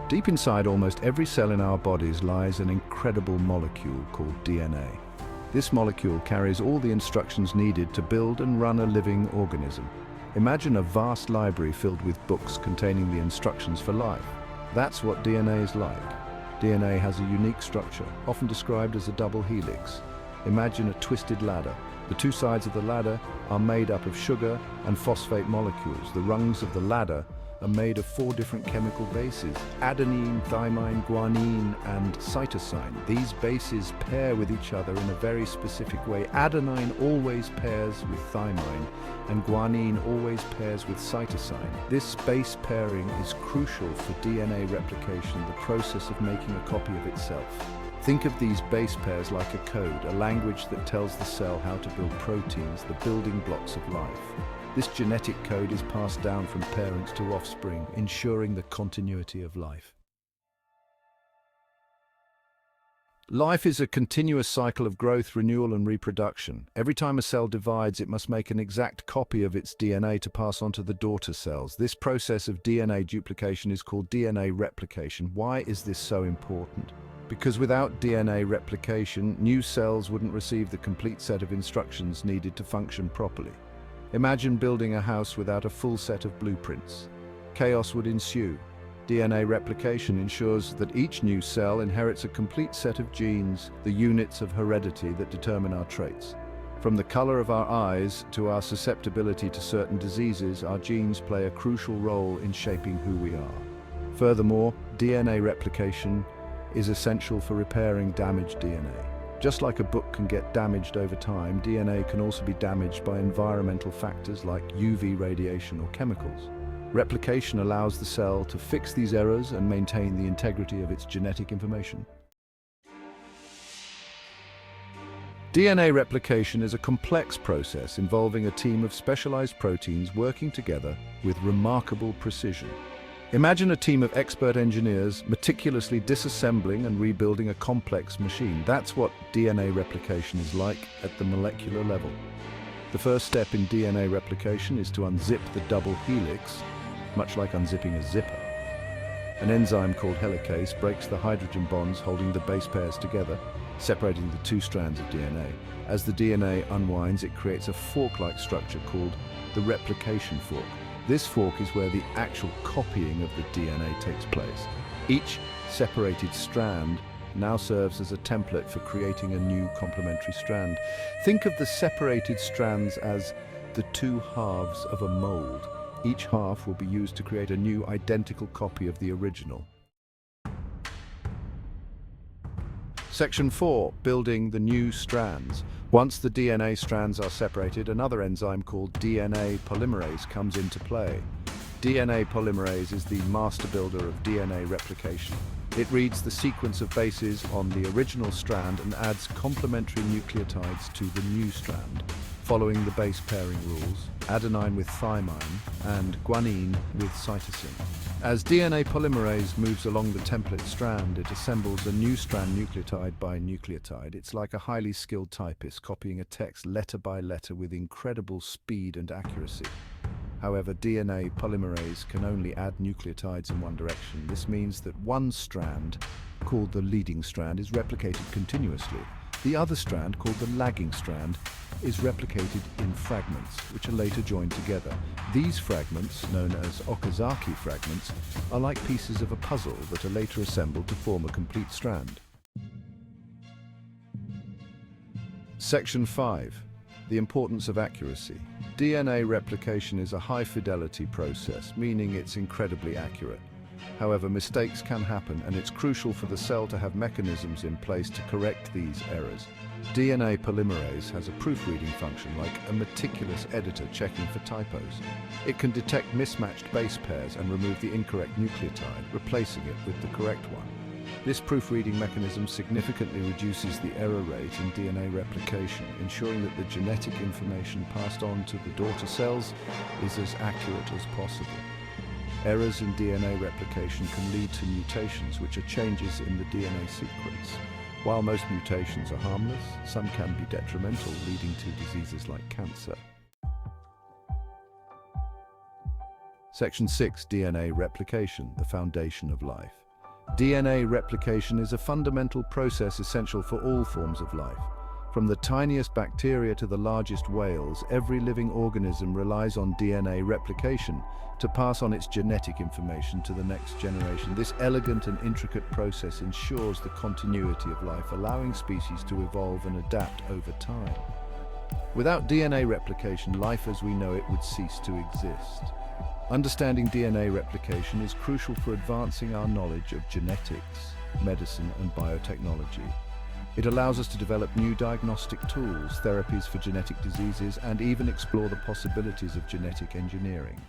Deep inside almost every cell in our bodies lies an incredible molecule called DNA. This molecule carries all the instructions needed to build and run a living organism. Imagine a vast library filled with books containing the instructions for life. That's what DNA is like. DNA has a unique structure, often described as a double helix. Imagine a twisted ladder. The two sides of the ladder are made up of sugar and phosphate molecules. The rungs of the ladder are made of 4 different chemical bases: adenine, thymine, guanine, and cytosine. These bases pair with each other in a very specific way. Adenine always pairs with thymine, and guanine always pairs with cytosine. This base pairing is crucial for DNA replication, the process of making a copy of itself. Think of these base pairs like a code, a language that tells the cell how to build proteins, the building blocks of life. This genetic code is passed down from parents to offspring, ensuring the continuity of life. Life is a continuous cycle of growth, renewal, and reproduction. Every time a cell divides, it must make an exact copy of its DNA to pass on to the daughter cells. This process of DNA duplication is called DNA replication. Why is this so important? Because without DNA replication, new cells wouldn't receive the complete set of instructions needed to function properly. Imagine building a house without a full set of blueprints. Chaos would ensue. DNA replication ensures that each new cell inherits a complete set of genes, the units of heredity that determine our traits. From the color of our eyes to our susceptibility to certain diseases, our genes play a crucial role in shaping who we are. Furthermore, DNA replication is essential for repairing damaged DNA. Just like a book can get damaged over time, DNA can also be damaged by environmental factors like UV radiation or chemicals. Replication allows the cell to fix these errors and maintain the integrity of its genetic information. DNA replication is a complex process involving a team of specialized proteins working together with remarkable precision. Imagine a team of expert engineers meticulously disassembling and rebuilding a complex machine. That's what DNA replication is like at the molecular level. The first step in DNA replication is to unzip the double helix, much like unzipping a zipper. An enzyme called helicase breaks the hydrogen bonds holding the base pairs together, separating the 2 strands of DNA. As the DNA unwinds, it creates a fork-like structure called the replication fork. This fork is where the actual copying of the DNA takes place. Each separated strand now serves as a template for creating a new complementary strand. Think of the separated strands as the 2 halves of a mold. Each half will be used to create a new identical copy of the original. Section 4. Building the new strands. Once the DNA strands are separated, another enzyme called DNA polymerase comes into play. DNA polymerase is the master builder of DNA replication. It reads the sequence of bases on the original strand and adds complementary nucleotides to the new strand, following the base pairing rules: adenine with thymine and guanine with cytosine. As DNA polymerase moves along the template strand, it assembles a new strand nucleotide by nucleotide. It's like a highly skilled typist copying a text letter by letter with incredible speed and accuracy. However, DNA polymerase can only add nucleotides in one direction. This means that one strand, called the leading strand, is replicated continuously. The other strand, called the lagging strand, is replicated in fragments, which are later joined together. These fragments, known as Okazaki fragments, are like pieces of a puzzle that are later assembled to form a complete strand. Section 5. The importance of accuracy. DNA replication is a high-fidelity process, meaning it's incredibly accurate. However, mistakes can happen, and it's crucial for the cell to have mechanisms in place to correct these errors. DNA polymerase has a proofreading function, like a meticulous editor checking for typos. It can detect mismatched base pairs and remove the incorrect nucleotide, replacing it with the correct one. This proofreading mechanism significantly reduces the error rate in DNA replication, ensuring that the genetic information passed on to the daughter cells is as accurate as possible. Errors in DNA replication can lead to mutations, which are changes in the DNA sequence. While most mutations are harmless, some can be detrimental, leading to diseases like cancer. Section 6. DNA replication, the foundation of life. DNA replication is a fundamental process essential for all forms of life. From the tiniest bacteria to the largest whales, every living organism relies on DNA replication to pass on its genetic information to the next generation. This elegant and intricate process ensures the continuity of life, allowing species to evolve and adapt over time. Without DNA replication, life as we know it would cease to exist. Understanding DNA replication is crucial for advancing our knowledge of genetics, medicine, and biotechnology. It allows us to develop new diagnostic tools, therapies for genetic diseases, and even explore the possibilities of genetic engineering.